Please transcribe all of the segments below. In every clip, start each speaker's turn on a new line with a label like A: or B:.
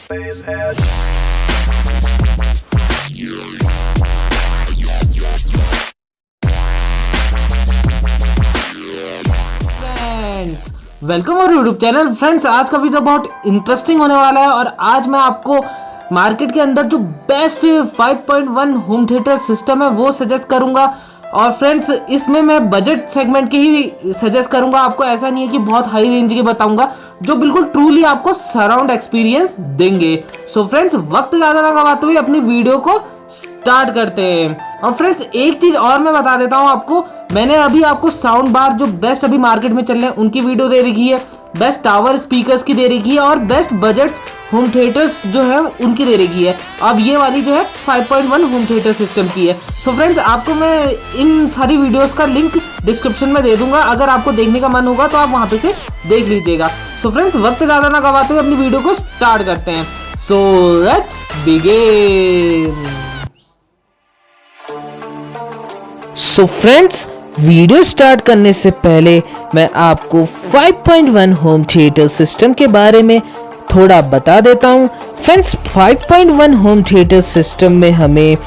A: Welcome और YouTube channel. Friends, आज का वीडियो बहुत इंटरेस्टिंग होने वाला है और आज मैं आपको मार्केट के अंदर जो बेस्ट 5.1 होम थिएटर सिस्टम है वो सजेस्ट करूंगा। और फ्रेंड्स, इसमें मैं बजट सेगमेंट के ही सजेस्ट करूंगा आपको। ऐसा नहीं है कि बहुत हाई रेंज के बताऊंगा, जो बिल्कुल ट्रूली आपको सराउंड एक्सपीरियंस देंगे। सो फ्रेंड्स, वक्त ज़्यादा ना गवाते हुए अपनी वीडियो को स्टार्ट करते हैं। और फ्रेंड्स, एक चीज़ और मैं बता देता हूँ आपको, मैंने अभी आपको साउंड बार जो बेस्ट अभी मार्केट में चल रहे हैं उनकी वीडियो दे रखी है, बेस्ट टावर स्पीकर्स की दे रखी है और बेस्ट बजट होम थिएटर्स जो है उनकी दे रखी है। अब ये वाली जो है 5.1 होम थिएटर सिस्टम की है। सो फ्रेंड्स, आपको मैं इन सारी वीडियोस का लिंक डिस्क्रिप्शन में दे दूंगा, अगर आपको देखने का मन होगा तो आप वहां पे से देख लीजिएगा। सो फ्रेंड्स, वक्त ज़्यादा ना गवाते हुए अपनी वीडियो को स्टार्ट करते हैं। So let's begin. So friends, video start करने से पहले मैं आपको 5.1 होम थिएटर सिस्टम के बारे में थोड़ा बता देता हूँ। फ्रेंड्स, 5.1 होम थिएटर सिस्टम में हमें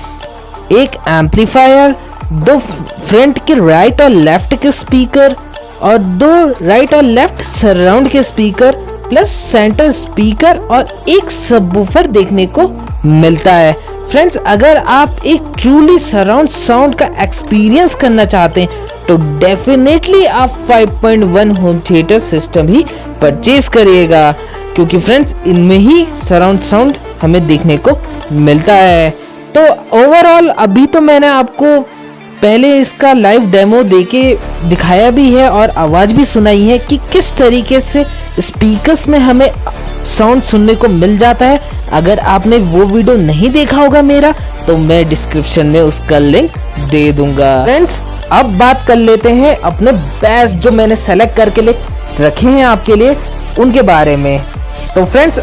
A: एक एम्पलीफायर, दो फ्रंट के राइट और लेफ्ट के स्पीकर और दो राइट और लेफ्ट सराउंड के स्पीकर प्लस सेंटर स्पीकर और एक सबवूफर देखने को मिलता है। फ्रेंड्स, अगर आप एक ट्रूली सराउंड साउंड का एक्सपीरियंस करना चाहते हैं तो डेफिनेटली आप 5.1 होम थिएटर सिस्टम ही परचेज करिएगा, क्योंकि फ्रेंड्स इनमें ही सराउंड साउंड हमें देखने को मिलता है। तो ओवरऑल अभी तो मैंने आपको पहले इसका लाइव डेमो देके दिखाया भी है और आवाज़ भी सुनाई है कि किस तरीके से स्पीकर्स में हमें साउंड सुनने को मिल जाता है। अगर आपने वो वीडियो नहीं देखा होगा मेरा, तो मैं डिस्क्रिप्शन में उसका लिंक दे दूंगा। फ्रेंड्स, अब बात कर लेते हैं अपने बेस्ट जो मैंने सेलेक्ट करके रखे हैं आपके लिए उनके बारे में। तो फ्रेंड्स,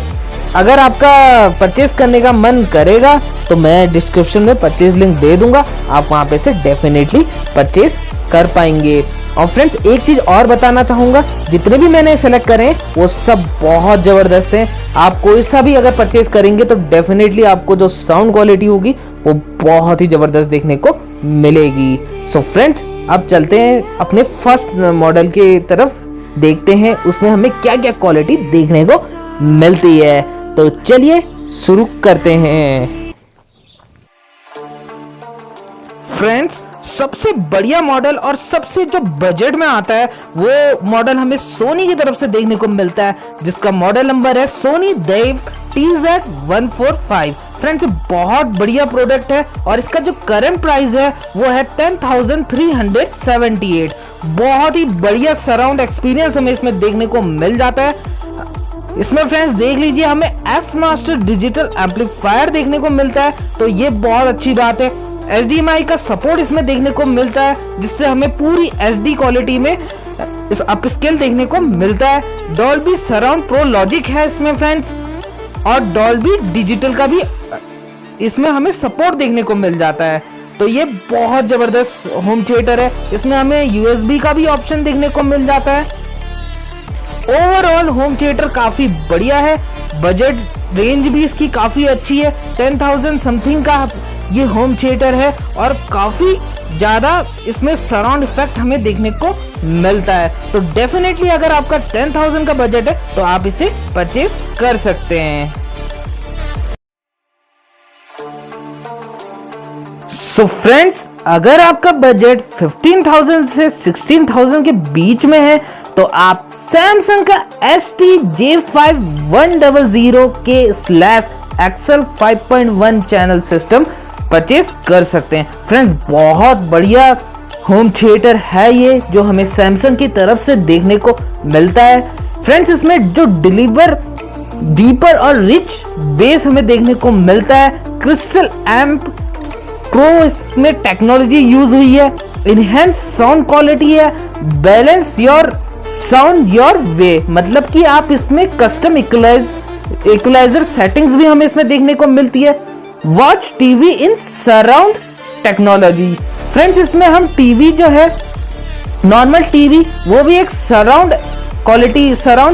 A: अगर आपका परचेज करने का मन करेगा तो मैं डिस्क्रिप्शन में परचेज लिंक दे दूंगा, आप वहां पे से डेफिनेटली परचेज कर पाएंगे। और फ्रेंड्स, एक चीज़ और बताना चाहूँगा, जितने भी मैंने सेलेक्ट करे हैं वो सब बहुत ज़बरदस्त हैं। आप कोई सा भी अगर परचेज करेंगे तो डेफिनेटली आपको जो साउंड क्वालिटी होगी वो बहुत ही ज़बरदस्त देखने को मिलेगी। सो फ्रेंड्स, अब चलते हैं अपने फर्स्ट मॉडल की तरफ, देखते हैं उसमें हमें क्या क्या क्वालिटी देखने को मिलती है। तो चलिए शुरू करते हैं। फ्रेंड्स, सबसे बढ़िया मॉडल और सबसे जो बजट में आता है वो मॉडल हमें सोनी की तरफ से देखने को मिलता है, जिसका मॉडल नंबर है सोनी देव TZ145। फ्रेंड्स, बहुत बढ़िया प्रोडक्ट है और इसका जो करंट प्राइस है वो है 10,378। बहुत ही बढ़िया सराउंड एक्सपीरियंस हमें इसमें देखने को मिल जाता है। इसमें फ्रेंड्स देख लीजिए, हमें एस मास्टर डिजिटल एम्पलीफायर देखने को मिलता है, तो ये बहुत अच्छी बात है। HDMI का सपोर्ट इसमें देखने को मिलता है, जिससे हमें पूरी HD क्वालिटी में इस अपस्केल देखने को मिलता है। डॉल्बी सराउंड प्रो लॉजिक है इसमें फ्रेंड्स, और डॉल्बी डिजिटल का भी इसमें हमें सपोर्ट देखने को मिल जाता है। तो ये बहुत जबरदस्त होम थिएटर है। इसमें हमें USB का भी ऑप्शन देखने को मिल जाता है। ओवरऑल होम थिएटर काफी बढ़िया है, बजट रेंज भी इसकी काफी अच्छी है। 10,000 समथिंग का ये होम थिएटर है और काफी ज्यादा इसमें सराउंड इफेक्ट हमें देखने को मिलता है। तो डेफिनेटली अगर आपका 10,000 का बजट है तो आप इसे परचेज कर सकते हैं। सो फ्रेंड्स, अगर आपका बजट 15,000 से 16,000 के बीच में है तो आप सैमसंग का ST-J5100K/XL 5.1 चैनल सिस्टम परचेज कर सकते हैं। फ्रेंड्स, बहुत बढ़िया होम थिएटर है ये, जो हमें सैमसंग की तरफ से देखने को मिलता है। फ्रेंड्स, इसमें जो डिलीवर डीपर और रिच बेस हमें देखने को मिलता है। क्रिस्टल एम्प प्रो इसमें टेक्नोलॉजी यूज हुई है। इनहेंस साउंड क्वालिटी है। Balance your sound your way, मतलब कि आप इसमें कस्टम इक्वलाइजर सेटिंग्स भी हमें इसमें देखने को मिलती है। वॉच टीवी इन सराउंड टेक्नोलॉजी। फ्रेंड्स, इसमें हम टीवी जो है नॉर्मल टीवी वो भी एक सराउंड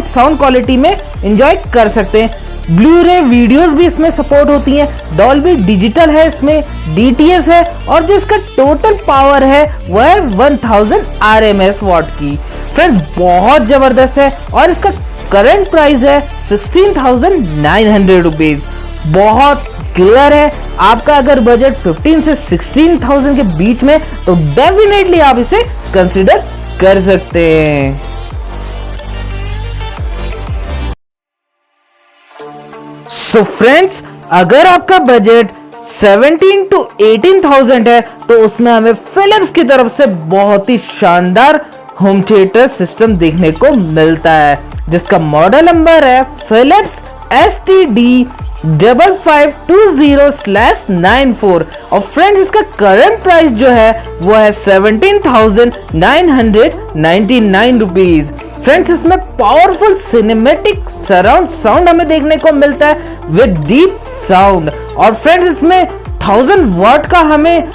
A: साउंड क्वालिटी में एंजॉय कर सकते हैं। ब्लू-रे वीडियोस भी इसमें सपोर्ट होती हैं, डॉल्बी डिजिटल है, इसमें DTS है और जो इसका टोटल पावर है वह है 1000 RMS वॉट की। फ्रेंड्स बहुत जबरदस्त है और इसका करंट प्राइस है 16,900 रुपीज। बहुत क्लियर है, आपका अगर बजट 15 से 16,000 के बीच में तो डेफिनेटली आप इसे कंसिडर कर सकते हैं। सो फ्रेंड्स, अगर आपका बजट 17 to 18,000 है तो उसमें हमें फिलिप्स की तरफ से बहुत ही शानदार होम थिएटर सिस्टम देखने को मिलता है, जिसका मॉडल नंबर है फिलिप्स STD 5520/94 और फ्रेंड्स इसका करंट प्राइस जो है वो है 17,999 रुपीज। फ्रेंड्स इसमें पावरफुल सिनेमैटिक सराउंड साउंड हमें देखने को मिलता है विद डीप साउंड और फ्रेंड्स इसमें 1000 वॉट का हमें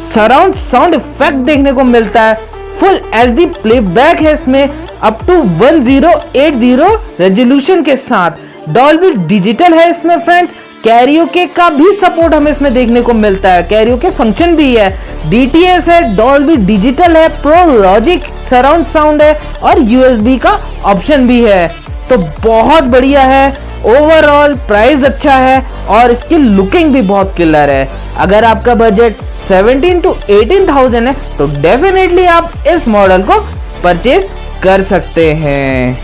A: सराउंड साउंड इफेक्ट देखने को मिलता है। फुल HD प्लेबैक है इसमें अप टू 1080 रेजोल्यूशन के साथ। डॉल्बी डिजिटल है इसमें फ्रेंड्स, कैरियोके का भी सपोर्ट हमें इसमें देखने को मिलता है, कैरियोके फंक्शन भी है, DTS है, डॉल्बी डिजिटल है, प्रो लॉजिक सराउंड साउंड है और USB का ऑप्शन भी है। तो बहुत बढ़िया है, ओवरऑल प्राइस अच्छा है और इसकी लुकिंग भी बहुत किलर है। अगर आपका बजट 17 to 18,000 है तो डेफिनेटली आप इस मॉडल को परचेज कर सकते हैं।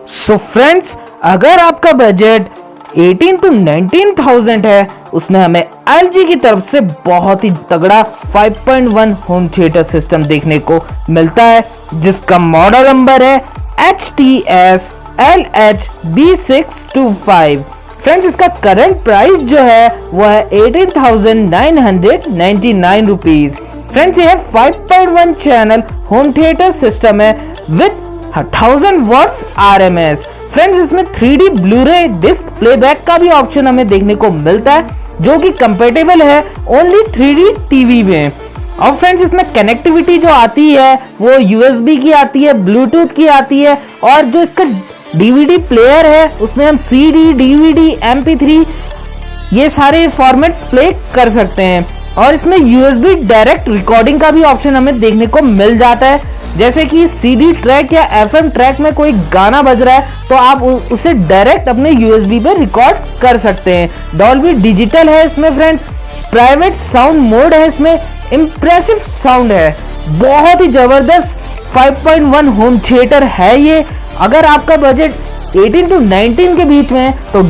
A: सो फ्रेंड्स, अगर आपका बजट 18 to 19,000 है उसमें हमें LG की तरफ से बहुत ही तगड़ा 5.1 होम थिएटर सिस्टम देखने को मिलता है, जिसका मॉडल नंबर है HTS LH-B625। फ्रेंड्स इसका करंट प्राइस जो है वो है 18,999 रुपीज। फ्रेंड्स ये 5.1 चैनल होम थिएटर सिस्टम है विद 1000 वॉट्स RMS। फ्रेंड्स इसमें 3D ब्लू-रे डिस्क प्लेबैक का भी ऑप्शन हमें देखने को मिलता है, जो कि कंपेटेबल है ओनली 3D टीवी में। और फ्रेंड्स इसमें कनेक्टिविटी जो आती है वो USB की आती है, ब्लूटूथ की आती है और जो इसका DVD प्लेयर है उसमें हम CD, DVD, MP3 ये सारे फॉर्मेट्स प्ले कर सकते हैं। और इसमें USB डायरेक्ट रिकॉर्डिंग का भी ऑप्शन हमें देखने को मिल जाता है, जैसे कि CD ट्रैक या FM ट्रैक में कोई गाना बज रहा है तो आप उसे डायरेक्ट अपने USB पे रिकॉर्ड कर सकते हैं। डॉल्बी डिजिटल है इसमें फ्रेंड्स, प्राइवेट साउंड मोड है इसमें, इम्प्रेसिव साउंड है, बहुत ही जबरदस्त 5.1 होम थिएटर है ये। अगर आपका बजट 18 to 19 के बीच में है तो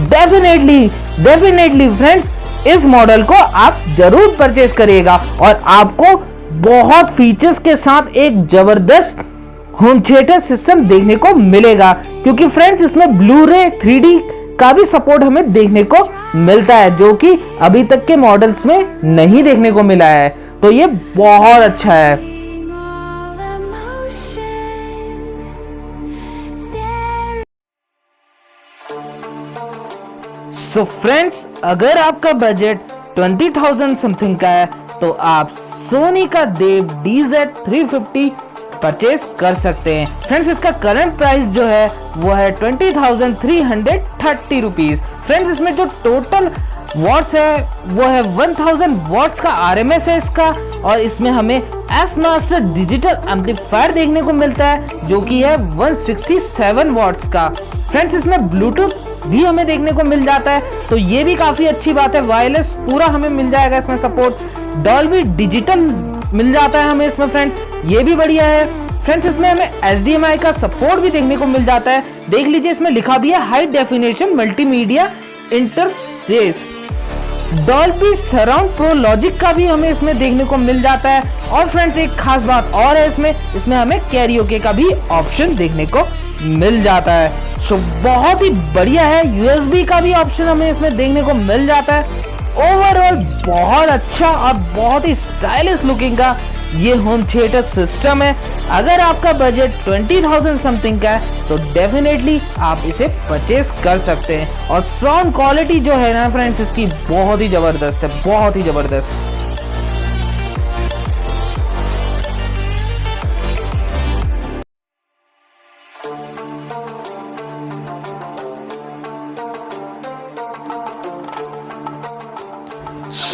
A: डेफिनेटली फ्रेंड्स इस मॉडल को आप जरूर परचेज करिएगा और आपको बहुत फीचर्स के साथ एक जबरदस्त होम थिएटर सिस्टम देखने को मिलेगा, क्योंकि फ्रेंड्स इसमें ब्लू-रे 3D का भी सपोर्ट हमें देखने को मिलता है, जो कि अभी तक के मॉडल्स में नहीं देखने को मिला है। तो ये बहुत अच्छा है। सो फ्रेंड्स, अगर आपका बजट 20,000 समथिंग का है तो आप सोनी का देव DZ350 परचेज कर सकते हैं। फ्रेंड्स इसका करंट प्राइस जो है वो है 20,330 रुपीज। फ्रेंड्स इसमें जो टोटल वॉट्स है वो है 1000 वॉट्स का RMS है इसका और इसमें हमें S मास्टर डिजिटल एम्पलीफायर देखने को मिलता है जो कि है 167 वॉट्स का। फ्रेंड्स इसमें ब्लूटूथ भी हमें देखने को मिल जाता है, तो ये भी काफी अच्छी बात है। वायरलेस पूरा हमें मिल जाएगा इसमें सपोर्ट। डॉल्बी डिजिटल मिल जाता है हमें इसमें फ्रेंड्स, ये भी बढ़िया है। फ्रेंड्स इसमें हमें HDMI का सपोर्ट भी देखने को मिल जाता है। देख लीजिए इसमें लिखा भी है high definition multimedia interface. Dolby surround pro logic का भी हमें इसमें देखने को मिल जाता है। और फ्रेंड्स एक खास बात और है इसमें हमें कैरियोके का भी ऑप्शन देखने को मिल जाता है। सो बहुत ही बढ़िया है। USB का भी ऑप्शन हमें इसमें देखने को मिल जाता है। ओवरऑल बहुत अच्छा और बहुत ही स्टाइलिश लुकिंग का ये होम थिएटर सिस्टम है। अगर आपका बजट 20,000 समथिंग का है तो डेफिनेटली आप इसे परचेज कर सकते हैं। और साउंड क्वालिटी जो है ना फ्रेंड्स इसकी बहुत ही जबरदस्त है, बहुत ही जबरदस्त।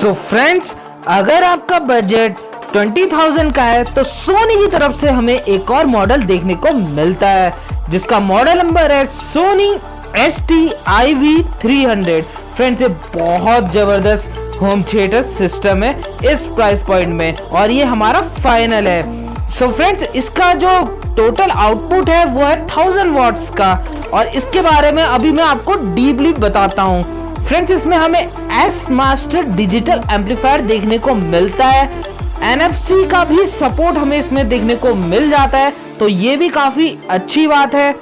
A: सो फ्रेंड्स, अगर आपका बजट 20,000 का है तो सोनी की तरफ से हमें एक और मॉडल देखने को मिलता है जिसका मॉडल नंबर है सोनी ST-IV300। फ्रेंड्स, ये बहुत जबरदस्त होम थिएटर सिस्टम है इस प्राइस पॉइंट में और ये हमारा फाइनल है। सो फ्रेंड्स, इसका जो टोटल आउटपुट है वो है 1000 वॉट्स का और इसके बारे में अभी मैं आपको डीपली बताता हूँ। फ्रेंड्स, इसमें हमें एस मास्टर डिजिटल एम्पलीफायर देखने को मिलता है, NFC का भी सपोर्ट हमें इसमें देखने को मिल जाता है तो ये भी काफी अच्छी बात है।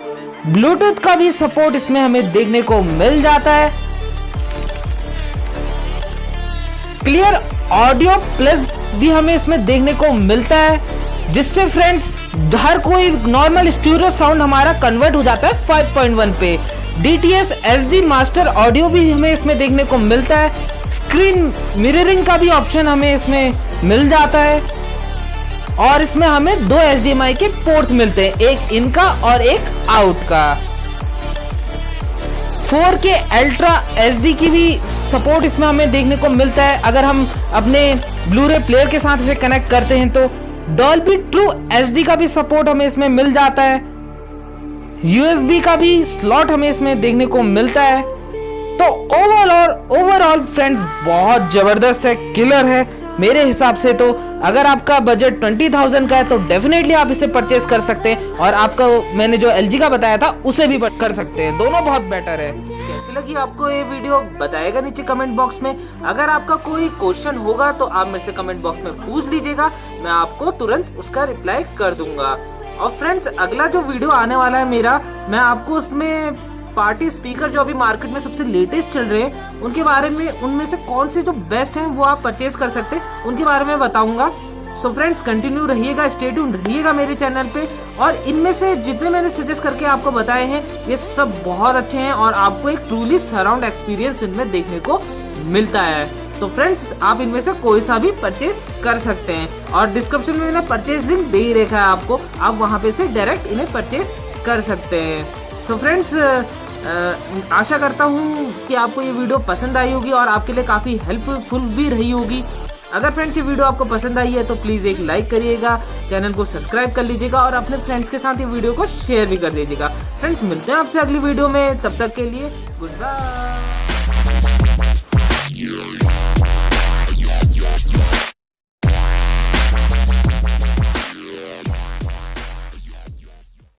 A: ब्लूटूथ का भी सपोर्ट इसमें हमें देखने को मिल जाता है। क्लियर ऑडियो प्लस भी हमें इसमें देखने को मिलता है जिससे फ्रेंड्स हर कोई नॉर्मल स्टीरियो साउंड हमारा कन्वर्ट हो जाता है 5.1 पे। DTS SD मास्टर ऑडियो भी हमें इसमें देखने को मिलता है। स्क्रीन मिररिंग का भी ऑप्शन हमें इसमें मिल जाता है और इसमें हमें 2 HDMI के पोर्ट्स मिलते हैं, एक इनका और एक आउट का। 4K अल्ट्रा HD की भी सपोर्ट इसमें हमें देखने को मिलता है। अगर हम अपने ब्लूरे प्लेयर के साथ इसे कनेक्ट करते हैं तो डॉल्बी ट्रू HD का भी सपोर्ट हमें इसमें मिल जाता है। USB का भी स्लॉट हमें इसमें देखने को मिलता है। तो ओवरऑल फ्रेंड्स बहुत जबरदस्त है, किलर है मेरे हिसाब से। तो अगर आपका बजट 20,000 का है तो डेफिनेटली आप इसे परचेज कर सकते हैं और आपका मैंने जो LG का बताया था उसे भी कर सकते हैं, दोनों बहुत बेटर है। कैसी लगी आपको ये वीडियो बताएगा नीचे कमेंट बॉक्स में। अगर आपका कोई क्वेश्चन होगा तो आप मेरे से कमेंट बॉक्स में पूछ लीजिएगा, मैं आपको तुरंत उसका रिप्लाई कर दूंगा। और फ्रेंड्स, अगला जो वीडियो आने वाला है मेरा, मैं आपको उसमें पार्टी स्पीकर जो अभी मार्केट में सबसे लेटेस्ट चल रहे हैं उनके बारे में, उनमें से कौन से जो बेस्ट हैं वो आप परचेज कर सकते हैं उनके बारे में बताऊंगा। सो फ्रेंड्स, कंटिन्यू रहिएगा, स्टे ट्यून्ड रहिएगा मेरे चैनल पे। और इनमें से जितने मैंने सजेस्ट करके आपको बताए हैं ये सब बहुत अच्छे हैं और आपको एक ट्रूली सराउंड एक्सपीरियंस इनमें देखने को मिलता है। तो फ्रेंड्स, आप इनमें से कोई सा भी परचेज कर सकते हैं और डिस्क्रिप्शन में मैंने परचेज लिंक दे ही रखा है आपको, आप वहां पे से डायरेक्ट इन्हें परचेज कर सकते हैं। सो फ्रेंड्स, आशा करता हूँ कि आपको ये वीडियो पसंद आई होगी और आपके लिए काफ़ी हेल्पफुल भी रही होगी। अगर फ्रेंड्स ये वीडियो आपको पसंद आई है तो प्लीज़ एक लाइक करिएगा, चैनल को सब्सक्राइब कर लीजिएगा और अपने फ्रेंड्स के साथ ये वीडियो को शेयर भी कर दीजिएगा। फ्रेंड्स, मिलते हैं आपसे अगली वीडियो में, तब तक के लिए गुड बाय।